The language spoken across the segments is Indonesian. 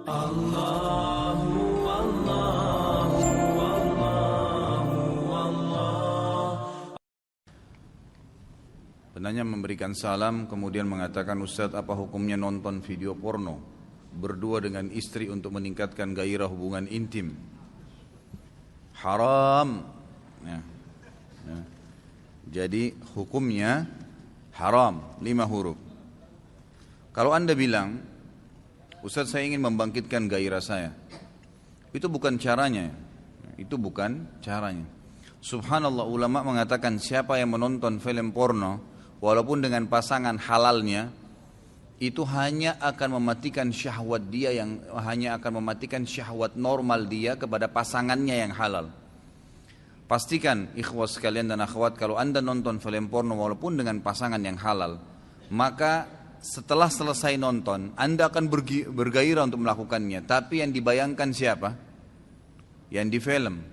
Allahu Allahu Allahu Allah. Penanya memberikan salam kemudian mengatakan, Ustadz, apa hukumnya nonton video porno berdua dengan istri untuk meningkatkan gairah hubungan intim? Haram. Ya. Jadi hukumnya haram, 5 huruf. Kalau Anda bilang, Ustadz, saya ingin membangkitkan gairah saya, itu bukan caranya. Itu bukan caranya. Subhanallah, ulama mengatakan siapa yang menonton film porno walaupun dengan pasangan halalnya, itu hanya akan mematikan syahwat dia, yang hanya akan mematikan syahwat normal dia kepada pasangannya yang halal. Pastikan ikhwas sekalian dan akhwat, kalau Anda nonton film porno walaupun dengan pasangan yang halal, maka setelah selesai nonton Anda akan bergairah untuk melakukannya. Tapi yang dibayangkan siapa? Yang di film.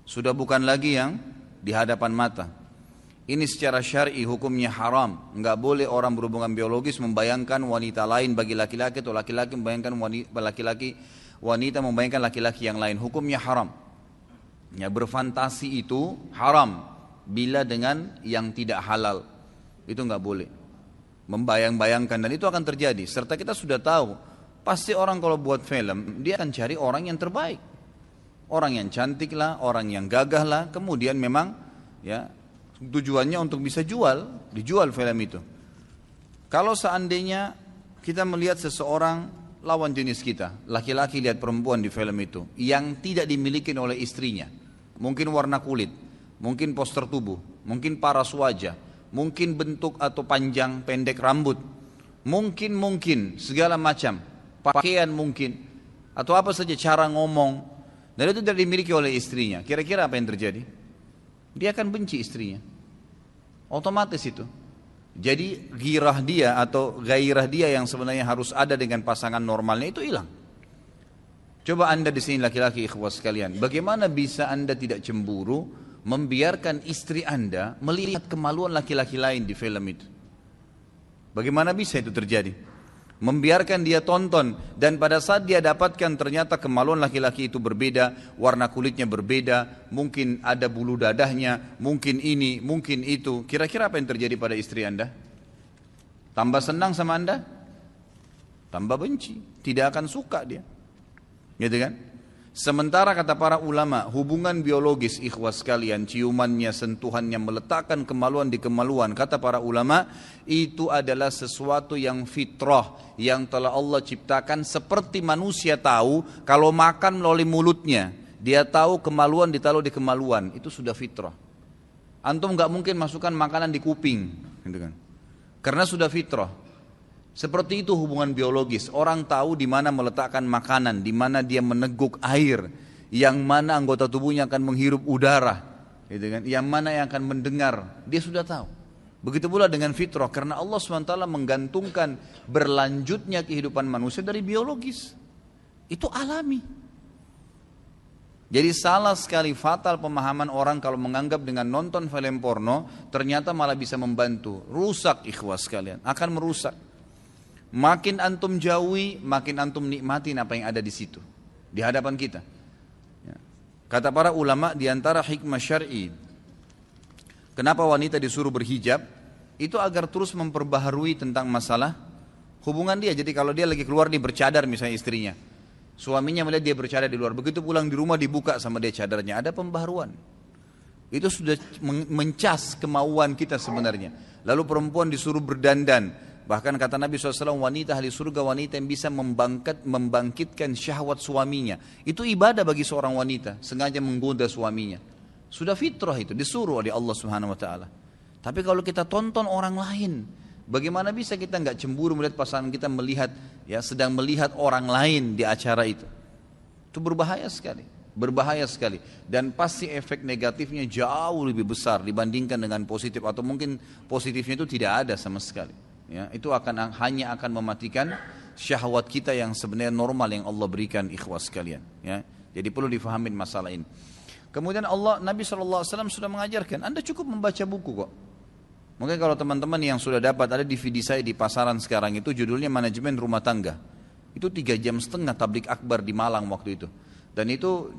Sudah bukan lagi yang di hadapan mata. Ini secara syar'i hukumnya haram. Enggak boleh orang berhubungan biologis membayangkan wanita lain bagi laki-laki, atau laki-laki membayangkan wanita membayangkan laki-laki yang lain. Hukumnya haram. Ya, berfantasi itu haram bila dengan yang tidak halal. Itu enggak boleh. Membayang-bayangkan, dan itu akan terjadi. Serta kita sudah tahu, pasti orang kalau buat film, dia akan cari orang yang terbaik. Orang yang cantik lah, orang yang gagah lah. Kemudian memang ya tujuannya untuk bisa dijual film itu. Kalau seandainya kita melihat seseorang lawan jenis kita, laki-laki lihat perempuan di film itu, yang tidak dimiliki oleh istrinya, mungkin warna kulit, mungkin poster tubuh, mungkin paras wajah, mungkin bentuk atau panjang pendek rambut, mungkin segala macam, pakaian mungkin, atau apa saja cara ngomong, dan itu tidak dimiliki oleh istrinya. Kira-kira apa yang terjadi? Dia akan benci istrinya, otomatis itu. Jadi gairah dia yang sebenarnya harus ada dengan pasangan normalnya itu hilang. Coba Anda di sini laki-laki ikhwas sekalian, bagaimana bisa Anda tidak cemburu membiarkan istri Anda melihat kemaluan laki-laki lain di film itu? Bagaimana bisa itu terjadi? Membiarkan dia tonton, dan pada saat dia dapatkan ternyata kemaluan laki-laki itu berbeda, warna kulitnya berbeda, mungkin ada bulu dadahnya, mungkin ini, mungkin itu. Kira-kira apa yang terjadi pada istri Anda? Tambah senang sama Anda? Tambah benci, tidak akan suka dia. Gitu kan? Sementara kata para ulama, hubungan biologis ikhwas sekalian, ciumannya, sentuhannya, meletakkan kemaluan di kemaluan, kata para ulama, itu adalah sesuatu yang fitrah, yang telah Allah ciptakan. Seperti manusia tahu kalau makan melalui mulutnya, dia tahu kemaluan ditaruh di kemaluan, itu sudah fitrah. Antum gak mungkin masukkan makanan di kuping, gitu kan? Karena sudah fitrah. Seperti itu hubungan biologis. Orang tahu di mana meletakkan makanan, di mana dia meneguk air, yang mana anggota tubuhnya akan menghirup udara, gitu kan? Yang mana yang akan mendengar, dia sudah tahu. Begitu pula dengan fitrah, karena Allah SWT menggantungkan berlanjutnya kehidupan manusia dari biologis. Itu alami. Jadi salah sekali, fatal pemahaman orang kalau menganggap dengan nonton film porno ternyata malah bisa membantu. Rusak ikhwas sekalian, akan merusak. Makin antum jauhi, makin antum nikmatin apa yang ada di situ, di hadapan kita. Kata para ulama, di antara hikmah syar'i, kenapa wanita disuruh berhijab, itu agar terus memperbaharui tentang masalah hubungan dia. Jadi kalau dia lagi keluar, dia bercadar misalnya istrinya, suaminya melihat dia bercadar di luar, begitu pulang di rumah dibuka sama dia cadarnya, ada pembaharuan. Itu sudah mencas kemauan kita sebenarnya. Lalu perempuan disuruh berdandan. Bahkan kata Nabi SAW, wanita ahli surga, wanita yang bisa membangkitkan syahwat suaminya. Itu ibadah bagi seorang wanita, sengaja menggoda suaminya. Sudah fitrah itu, disuruh oleh Allah Subhanahu Wa Taala. Tapi kalau kita tonton orang lain, bagaimana bisa kita nggak cemburu melihat pasangan kita sedang melihat orang lain di acara itu? Itu berbahaya sekali. Berbahaya sekali, dan pasti efek negatifnya jauh lebih besar dibandingkan dengan positif, atau mungkin positifnya itu tidak ada sama sekali. Ya, itu hanya akan mematikan syahwat kita yang sebenarnya normal yang Allah berikan ikhwas sekalian. Ya, jadi perlu difahamin masalah ini. Kemudian Nabi SAW sudah mengajarkan, Anda cukup membaca buku kok. Mungkin kalau teman-teman yang sudah dapat, ada DVD saya di pasaran sekarang itu, judulnya Manajemen Rumah Tangga. Itu 3,5 jam tablik akbar di Malang waktu itu. Dan itu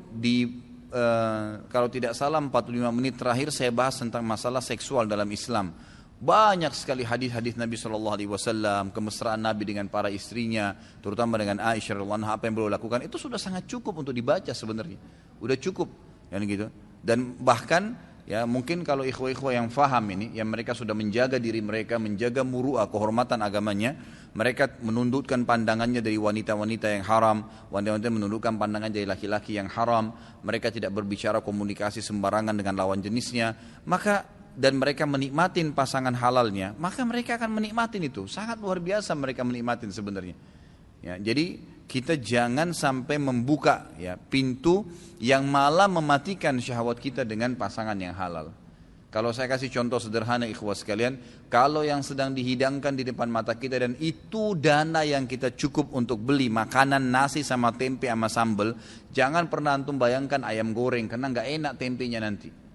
kalau tidak salah 45 menit terakhir saya bahas tentang masalah seksual dalam Islam. Banyak sekali hadis-hadis Nabi SAW, kemesraan Nabi dengan para istrinya, terutama dengan Aisyah radhiyallahu anha, apa yang beliau lakukan, itu sudah sangat cukup untuk dibaca sebenarnya. Udah cukup, kan gitu. Dan bahkan ya mungkin kalau ikhwah-ikhwah yang faham ini, yang mereka sudah menjaga diri mereka, menjaga muru'ah, kehormatan agamanya, mereka menundukkan pandangannya dari wanita-wanita yang haram, wanita-wanita menundukkan pandangan dari laki-laki yang haram, mereka tidak berbicara komunikasi sembarangan dengan lawan jenisnya, maka dan mereka menikmatin pasangan halalnya, maka mereka akan menikmatin itu. Sangat luar biasa mereka menikmatin sebenarnya. Ya, jadi kita jangan sampai membuka ya pintu yang malah mematikan syahwat kita dengan pasangan yang halal. Kalau saya kasih contoh sederhana ikhwah sekalian, kalau yang sedang dihidangkan di depan mata kita dan itu dana yang kita cukup untuk beli makanan nasi sama tempe sama sambal, jangan pernah antum bayangkan ayam goreng karena nggak enak tempenya nanti.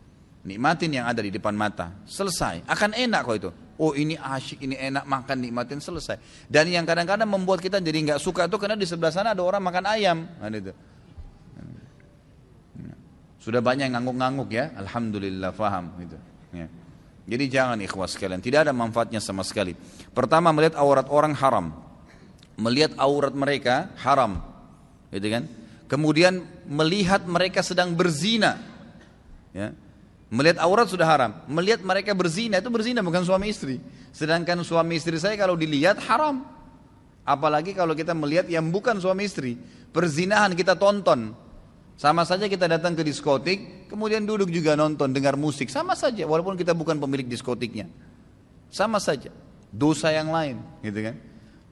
Nikmatin yang ada di depan mata, selesai, akan enak kok itu. Oh ini asyik, ini enak, makan, nikmatin, selesai. Dan yang kadang-kadang membuat kita jadi nggak suka itu karena di sebelah sana ada orang makan ayam, itu. Sudah banyak yang ngangguk-ngangguk ya, alhamdulillah faham gitu. Ya. Jadi jangan ikhwas sekalian, tidak ada manfaatnya sama sekali. Pertama, melihat aurat orang haram, melihat aurat mereka haram, gitu kan? Kemudian melihat mereka sedang berzina, ya. Melihat aurat sudah haram, melihat mereka berzina, itu berzina bukan suami istri. Sedangkan suami istri saya kalau dilihat haram. Apalagi kalau kita melihat yang bukan suami istri, perzinahan kita tonton. Sama saja kita datang ke diskotik, kemudian duduk juga nonton, dengar musik, sama saja walaupun kita bukan pemilik diskotiknya. Sama saja, dosa yang lain, gitu kan.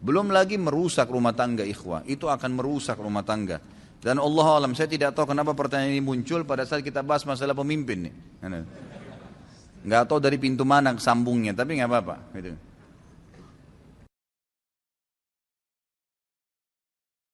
Belum lagi merusak rumah tangga ikhwah, itu akan merusak rumah tangga. Dan Allah alam, saya tidak tahu kenapa pertanyaan ini muncul pada saat kita bahas masalah pemimpin nih. Nggak tahu dari pintu mana sambungnya, tapi nggak apa-apa. Gitu.